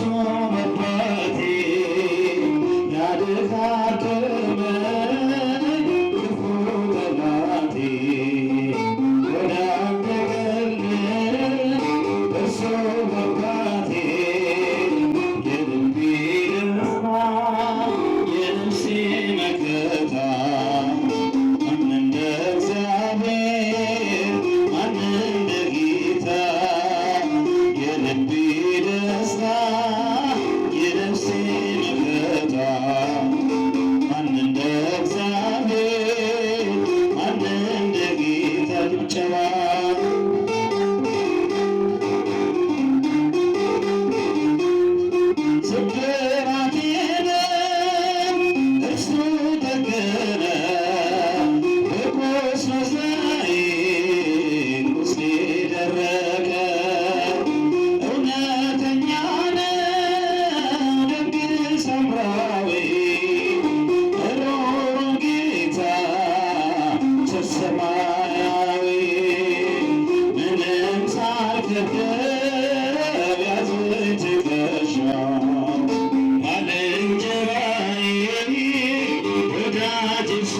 መርዳቴ ያደካከመኝ ክፉ ጠላቴ ወደ አንተ ገልኝ እርሱ መርዳቴ የልቤ ደስታ የነፍሴ መከታ ማን እንደ እግዚአብሔር ማን እንደ ጌታ የልቤ ደስታ የነፍሴ መከታ ማን እንደ እግዚአብሔር ማን እንደ ጌታ ጭብጨባ ስብራቴንም እርሱ ጠገነ በቁስሉ ዘይት ቁስሌ ደረቀ እውነተኛ ነው ደግ ሳምራዊ ሩሩ ጌታ ቸር ሰማያዊ ምንም ሳልከፍለው ያዘኝ ትከሻው ባልንጀራዬ ወዳጅ እርሱ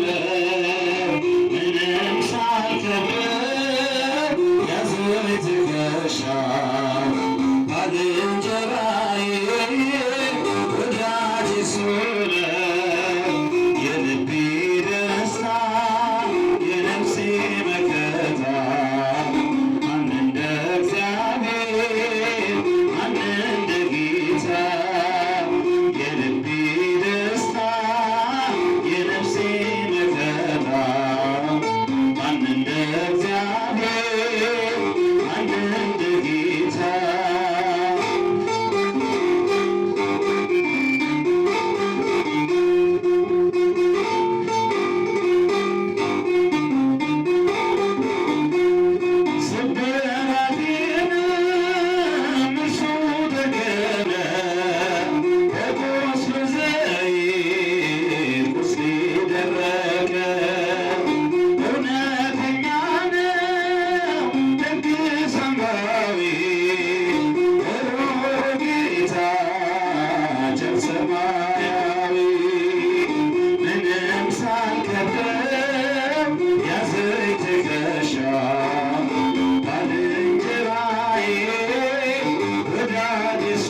ነው ምንም ሳልከፍለው ያዘኝ ትከሻው ባልንጀራዬ ወዳጅ እርሱ ነው የልቤ ደስታ የነፍሴ መከታ ማን እንደ እግዚአብሔር ማን እንደ ጌታ የልቤ ደስታ የነፍሴ መከታ ማን እንደ እግዚአብሔር ማን እንደ ጌታ ስብራቴንም እርሱ ጠገነ በቁስሉ ዘይት ቁስሌ ደረቀ እውነተኛ ነው ደግ ሳምራዊ ሩሩ ጌታ ቸር ሰማያዊ ምንም ሳልከፍለው ያዘኝ ትከሻው ባልንጀራዬ ወዳጅ እርሱ